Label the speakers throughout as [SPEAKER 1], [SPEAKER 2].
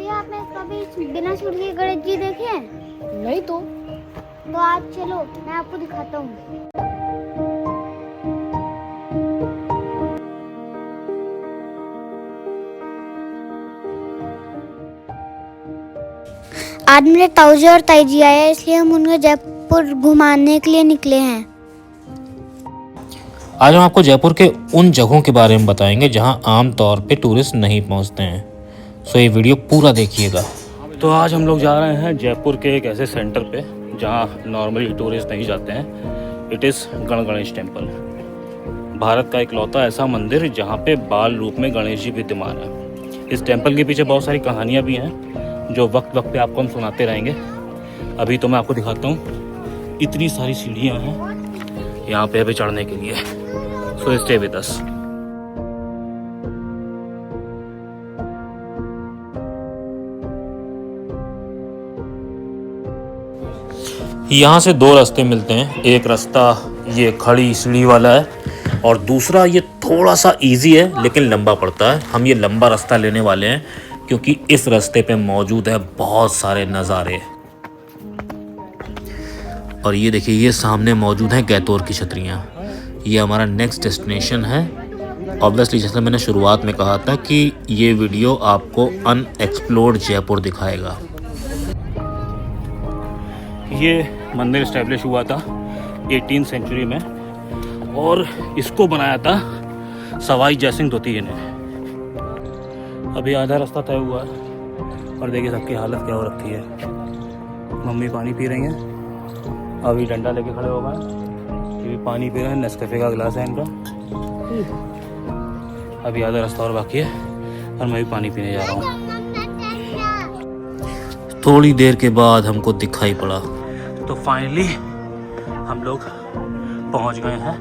[SPEAKER 1] भैया आपने कभी बिना सूट के गणेश जी देखे हैं?
[SPEAKER 2] नहीं तो
[SPEAKER 1] आज चलो मैं आपको दिखाता हूँ। आज मेरे ताऊजी और ताई जी आए, इसलिए हम उनको जयपुर घुमाने के लिए निकले हैं।
[SPEAKER 3] आज हम आपको जयपुर के उन जगहों के बारे में बताएंगे जहां आम तौर पे टूरिस्ट नहीं पहुंचते हैं। सो ये वीडियो पूरा देखिएगा।
[SPEAKER 4] तो आज हम लोग जा रहे हैं जयपुर के एक ऐसे सेंटर पे जहां नॉर्मली टूरिस्ट नहीं जाते हैं। It is Ganesh temple, Bharat का इकलौता ऐसा मंदिर जहां पे बाल रूप में गणेश जी विद्यमान है। इस टेम्पल के पीछे बहुत सारी कहानियाँ भी हैं जो वक्त वक्त पे आपको हम सुनाते रहेंगे। अभी तो मैं आपको दिखाता हूँ, इतनी सारी सीढ़ियाँ हैं यहाँ पे अभी चढ़ने के लिए। So stay with us.
[SPEAKER 3] यहाँ से दो रास्ते मिलते हैं। एक रास्ता ये खड़ी सीढ़ी वाला है और दूसरा ये थोड़ा सा इजी है लेकिन लंबा पड़ता है। हम ये लंबा रास्ता लेने वाले हैं क्योंकि इस रास्ते पे मौजूद है बहुत सारे नज़ारे। और ये देखिए, ये सामने मौजूद हैं गैतोर की छतरियाँ। ये हमारा नेक्स्ट डेस्टिनेशन है। ऑब्वियसली जैसे मैंने शुरुआत में कहा था कि ये वीडियो आपको अनएक्सप्लोर्ड जयपुर दिखाएगा।
[SPEAKER 4] ये मंदिर इस्टेब्लिश हुआ था 18th सेंचुरी में और इसको बनाया था सवाई जयसिंह द्वितीय ने। अभी आधा रास्ता तय हुआ है और देखिए सबकी हालत क्या हो रखी है। मम्मी पानी पी रही हैं, अभी डंडा लेके खड़े हो गए, ये भी पानी पी रहे हैं। नेस्कैफे का गिलास है इनका। अभी आधा रास्ता और बाकी है और मैं भी पानी पीने जा रहा हूँ।
[SPEAKER 3] थोड़ी देर के बाद हमको दिखाई पड़ा।
[SPEAKER 4] तो फाइनली हम लोग पहुंच गए हैं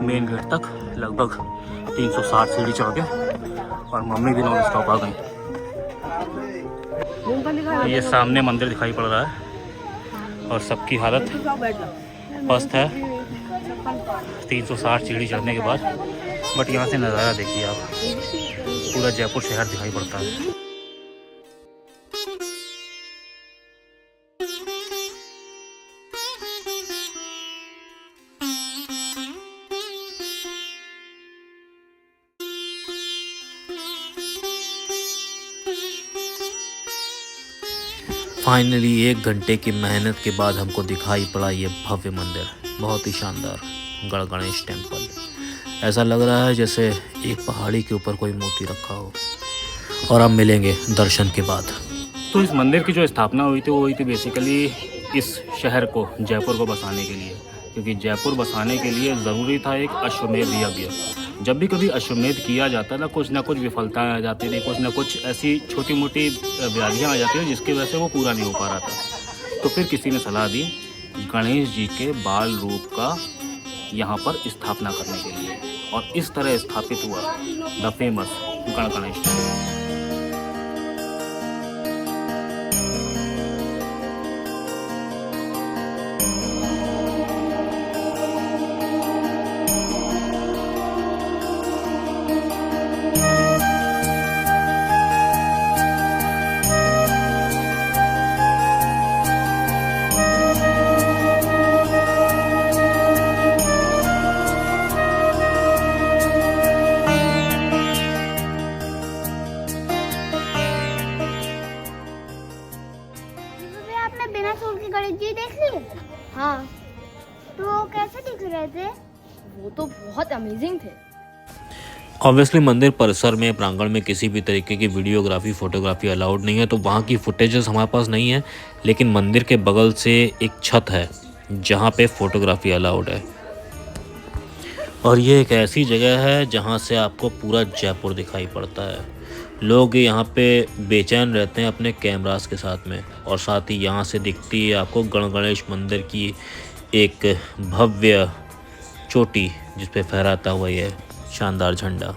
[SPEAKER 4] मेन गेट तक। लगभग 360 सीढ़ी चढ़ के और मम्मी भी नॉन स्टॉप आ गई। ये सामने मंदिर दिखाई पड़ रहा है और सबकी हालत पस्त है 360 सीढ़ी चढ़ने के बाद। बट यहाँ से नज़ारा देखिए आप, पूरा जयपुर शहर दिखाई पड़ता है।
[SPEAKER 3] फाइनली 1 घंटे की मेहनत के बाद हमको दिखाई पड़ा ये भव्य मंदिर, बहुत ही शानदार गणेश टेम्पल। ऐसा लग रहा है जैसे एक पहाड़ी के ऊपर कोई मोती रखा हो। और अब मिलेंगे दर्शन के बाद।
[SPEAKER 4] तो इस मंदिर की जो स्थापना हुई थी वो हुई थी बेसिकली इस शहर को, जयपुर को बसाने के लिए। क्योंकि जयपुर बसाने के लिए ज़रूरी था एक अश्वमेध यज्ञ। जब भी कभी अश्वमेध किया जाता था कुछ ना कुछ विफलताएं आ जाती थी, कुछ ना कुछ ऐसी छोटी मोटी व्याधियाँ आ जाती थी जिसकी वजह से वो पूरा नहीं हो पा रहा था। तो फिर किसी ने सलाह दी गणेश जी के बाल रूप का यहाँ पर स्थापना करने के लिए, और इस तरह स्थापित हुआ द फेमस गणेश।
[SPEAKER 1] बिना सूट के गणेश जी देख लिए?
[SPEAKER 2] हाँ,
[SPEAKER 1] तो कैसे दिख रहे थे?
[SPEAKER 2] वो तो बहुत अमेजिंग थे।
[SPEAKER 3] ऑब्वियसली मंदिर परिसर में, प्रांगण में किसी भी तरीके की वीडियोग्राफी फोटोग्राफी अलाउड नहीं है, तो वहाँ की फुटेजेस हमारे पास नहीं है। लेकिन मंदिर के बगल से एक छत है जहाँ पे फोटोग्राफी अलाउड है। और ये एक ऐसी जगह है जहाँ से आपको पूरा जयपुर दिखाई पड़ता है। लोग यहाँ पे बेचैन रहते हैं अपने कैमरास के साथ में। और साथ ही यहाँ से दिखती है आपको गणेश मंदिर की एक भव्य चोटी जिस पे फहराता हुआ ये शानदार झंडा।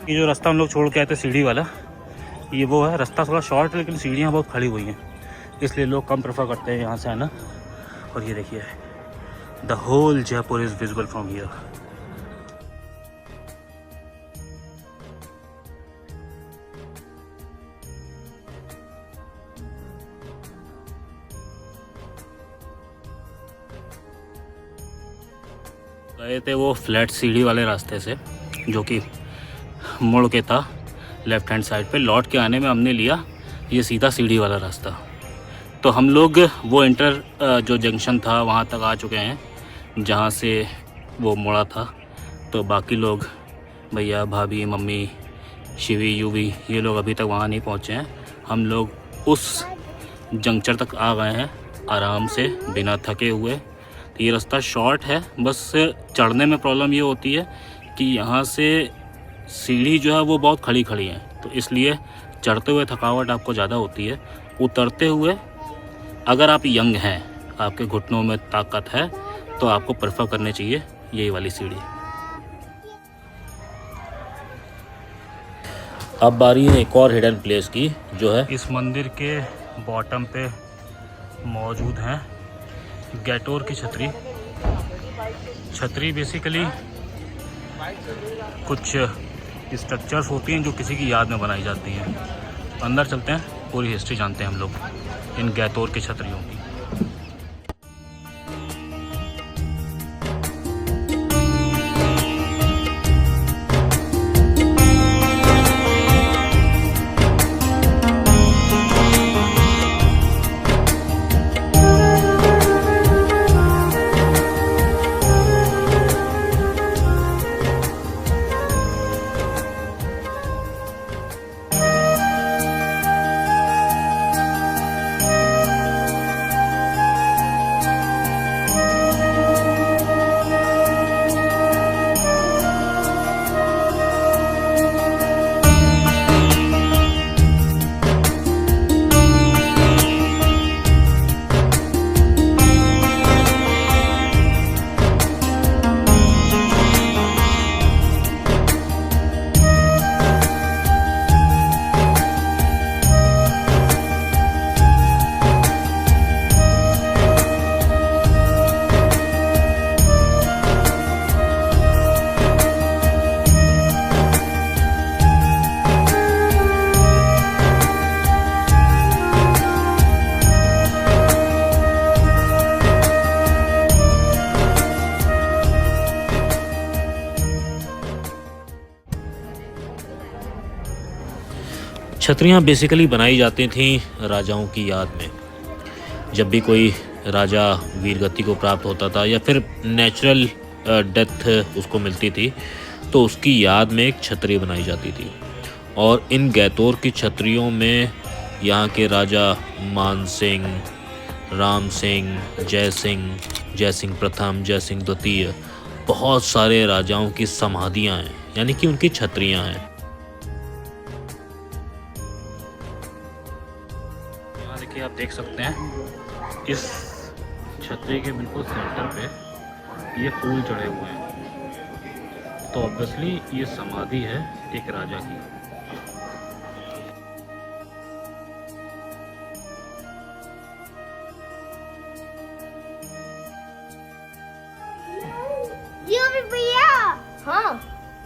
[SPEAKER 4] ये जो रास्ता हम लोग छोड़ के आए थे सीढ़ी वाला, ये वो है। रास्ता थोड़ा शॉर्ट है लेकिन सीढ़ियाँ बहुत खड़ी हुई हैं, इसलिए लोग कम प्रेफर करते हैं यहाँ से आना। और ये देखिए the whole Jaipur is visible from here. गए थे वो फ्लैट सीढ़ी वाले रास्ते से जो कि मुड़ के था लेफ्ट हैंड साइड पे। लौट के आने में हमने लिया ये सीधा सीढ़ी वाला रास्ता। तो हम लोग वो जो जंक्शन था वहाँ तक आ चुके हैं जहाँ से वो मुड़ा था। तो बाकी लोग भैया भाभी मम्मी शिवी यूवी ये लोग अभी तक वहाँ नहीं पहुँचे हैं। हम लोग उस जंक्शन तक आ गए हैं आराम से बिना थके हुए। ये रास्ता शॉर्ट है, बस चढ़ने में प्रॉब्लम ये होती है कि यहाँ से सीढ़ी जो है वो बहुत खड़ी खड़ी है, तो इसलिए चढ़ते हुए थकावट आपको ज़्यादा होती है। उतरते हुए अगर आप यंग हैं, आपके घुटनों में ताकत है, तो आपको प्रेफर करनी चाहिए यही वाली सीढ़ी।
[SPEAKER 3] अब बारी है एक और हिडन प्लेस की जो है
[SPEAKER 4] इस मंदिर के बॉटम पे मौजूद है गैटोर की छतरी। छतरी बेसिकली कुछ स्ट्रक्चर्स होती हैं जो किसी की याद में बनाई जाती हैं। अंदर चलते हैं, पूरी हिस्ट्री जानते हैं हम लोग इन गैटोर की छतरियों की।
[SPEAKER 3] छतरियाँ बेसिकली बनाई जाती थी राजाओं की याद में। जब भी कोई राजा वीरगति को प्राप्त होता था या फिर नेचुरल डेथ उसको मिलती थी तो उसकी याद में एक छतरी बनाई जाती थी। और इन गैतोर की छतरियों में यहाँ के राजा मान सिंह, राम सिंह, जय सिंह प्रथम, जय सिंह द्वितीय, बहुत सारे राजाओं की समाधियाँ हैं, यानी कि उनकी छतरियाँ हैं।
[SPEAKER 4] यहाँ देखिए, आप देख सकते हैं इस छतरी के बिल्कुल सेंटर पे ये फूल चढ़े हुए हैं, तो ऑब्वियसली ये समाधि है एक राजा की।
[SPEAKER 1] भैया,
[SPEAKER 2] हाँ,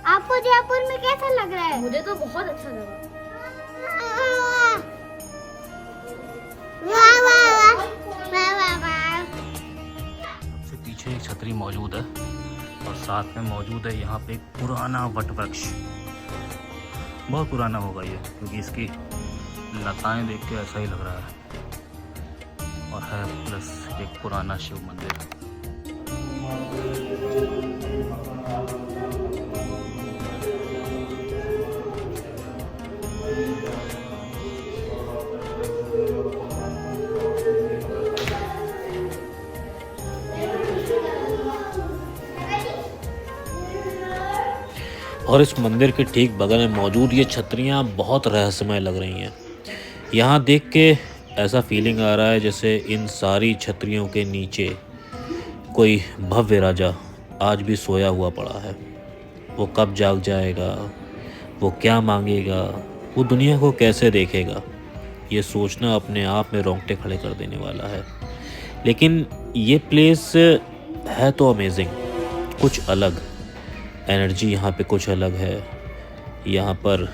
[SPEAKER 1] आपको जयपुर में कैसा लग रहा है?
[SPEAKER 2] मुझे तो बहुत अच्छा लगा।
[SPEAKER 1] वाह वाह वाह वाह वाह।
[SPEAKER 4] सबसे पीछे एक छतरी मौजूद है और साथ में मौजूद है यहाँ पे एक पुराना वट वृक्ष। बहुत पुराना होगा ये, क्योंकि इसकी लताएं देख के ऐसा ही लग रहा है, और है प्लस एक पुराना शिव मंदिर।
[SPEAKER 3] और इस मंदिर के ठीक बगल में मौजूद ये छतरियाँ बहुत रहस्यमय लग रही हैं। यहाँ देख के ऐसा फीलिंग आ रहा है जैसे इन सारी छतरियों के नीचे कोई भव्य राजा आज भी सोया हुआ पड़ा है। वो कब जाग जाएगा, वो क्या मांगेगा, वो दुनिया को कैसे देखेगा, ये सोचना अपने आप में रोंगटे खड़े कर देने वाला है। लेकिन ये प्लेस है तो अमेजिंग, कुछ अलग एनर्जी यहाँ पे, कुछ अलग है यहाँ पर,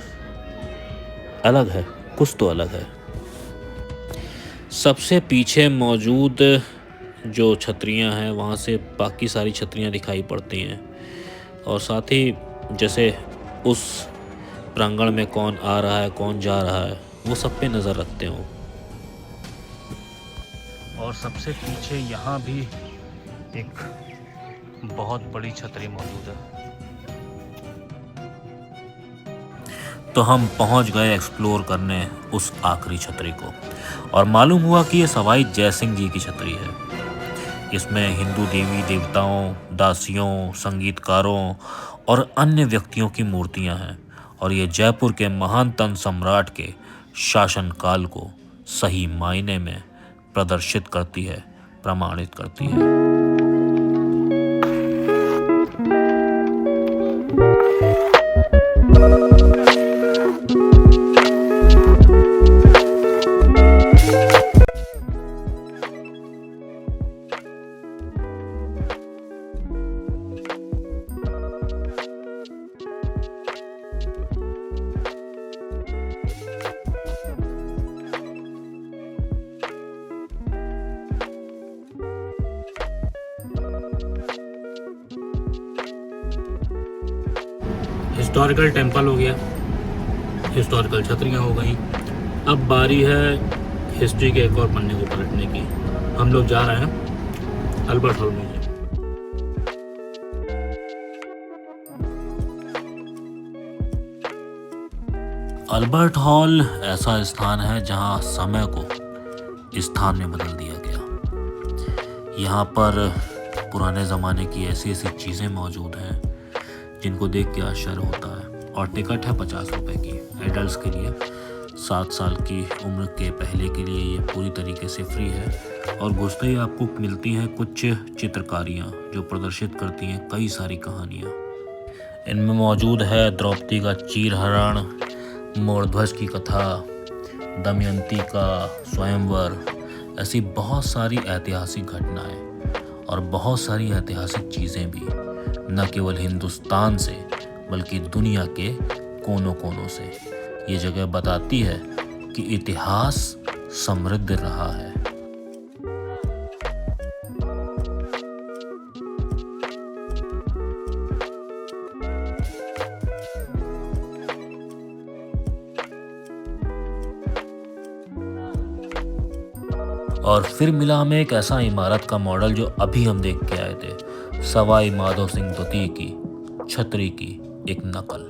[SPEAKER 3] अलग है, कुछ तो अलग है। सबसे पीछे मौजूद जो छतरियाँ हैं वहाँ से बाकी सारी छतरियाँ दिखाई पड़ती हैं, और साथ ही जैसे उस प्रांगण में कौन आ रहा है कौन जा रहा है वो सब पे नज़र रखते हो।
[SPEAKER 4] और सबसे पीछे यहाँ भी एक बहुत बड़ी छतरी मौजूद है।
[SPEAKER 3] तो हम पहुंच गए एक्सप्लोर करने उस आखिरी छतरी को, और मालूम हुआ कि ये सवाई जयसिंह जी की छतरी है। इसमें हिंदू देवी देवताओं, दासियों, संगीतकारों और अन्य व्यक्तियों की मूर्तियां हैं, और ये जयपुर के महान तंत्र सम्राट के शासनकाल को सही मायने में प्रदर्शित करती है, प्रमाणित करती है।
[SPEAKER 4] हिस्टोरिकल टेम्पल हो गया, हिस्टोरिकल छतरियाँ हो गई। अब बारी है हिस्ट्री के एक और पन्ने को पलटने की। हम लोग जा रहे हैं Albert hall museum.
[SPEAKER 3] Albert hall ऐसा स्थान है जहां समय को स्थान में बदल दिया गया। यहाँ पर पुराने ज़माने की ऐसी ऐसी चीज़ें मौजूद हैं जिनको देख के आश्चर्य होता है, और टिकट है 50 रुपये की एडल्ट्स के लिए। 7 साल की उम्र के पहले के लिए ये पूरी तरीके से फ्री है, और घुसते ही आपको मिलती हैं कुछ चित्रकारियाँ जो प्रदर्शित करती हैं कई सारी कहानियाँ। इनमें मौजूद है द्रौपदी का चीरहरण, मोरध्वज की कथा, दमयंती का स्वयंवर, ऐसी बहुत सारी ऐतिहासिक घटनाएं और बहुत सारी ऐतिहासिक चीज़ें भी, न केवल हिंदुस्तान से बल्कि दुनिया के कोनों कोनों से। ये जगह बताती है कि इतिहास समृद्ध रहा है। और फिर मिला हमें एक ऐसा इमारत का मॉडल जो अभी हम देख के आए थे, सवाई माधो सिंह द्वितीय की छतरी की एक नकल।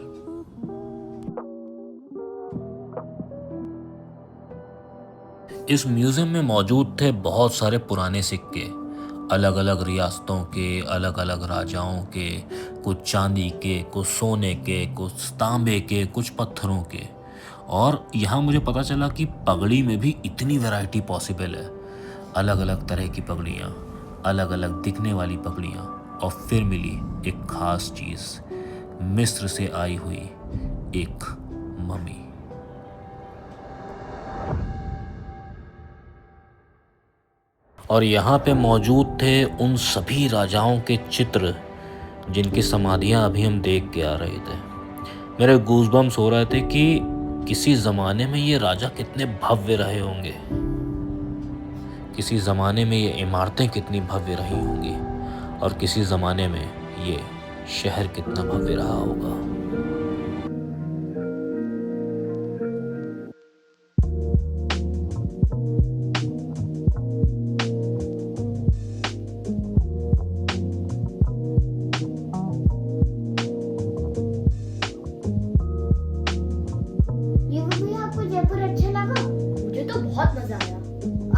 [SPEAKER 3] इस म्यूजियम में मौजूद थे बहुत सारे पुराने सिक्के, अलग अलग रियासतों के, अलग अलग राजाओं के, कुछ चांदी के, कुछ सोने के, कुछ तांबे के, कुछ पत्थरों के। और यहाँ मुझे पता चला कि पगड़ी में भी इतनी वैरायटी पॉसिबल है। अलग अलग तरह की पगड़ियाँ, अलग अलग दिखने वाली पगड़ियाँ, और फिर मिली एक खास चीज़, मिस्र से आई हुई एक मम्मी। और यहाँ पे मौजूद थे उन सभी राजाओं के चित्र जिनकी समाधियाँ अभी हम देख के आ रहे थे। मेरे गूज़बम्स हो रहे थे कि किसी ज़माने में ये राजा कितने भव्य रहे होंगे, किसी ज़माने में ये इमारतें कितनी भव्य रही होंगी, और किसी ज़माने में ये शहर कितना भव्य रहा होगा।
[SPEAKER 1] ये भैया, आपको जयपुर अच्छा लगा?
[SPEAKER 2] मुझे तो बहुत मजा आया।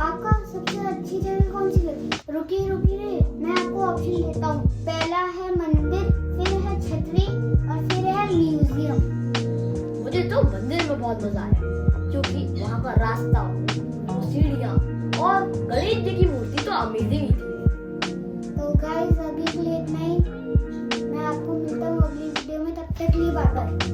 [SPEAKER 1] आपका सबसे अच्छी जगह कौन सी लगी? रुकिए रे, मैं आपको ऑप्शन देता हूँ। पहला है मंदिर, फिर है छतरी, और फिर है म्यूजियम।
[SPEAKER 2] मुझे तो मंदिर में बहुत मजा आया, क्योंकि वहाँ का रास्ता, वो सीढ़ियाँ और गणेश जी की मूर्ति तो अमेजिंग ही थी।
[SPEAKER 1] तो गाइस, अभी के लिए इतना ही। मैं आपको मिलता हूँ अगली वीडियो में, तब तक के लिए बाय बाय।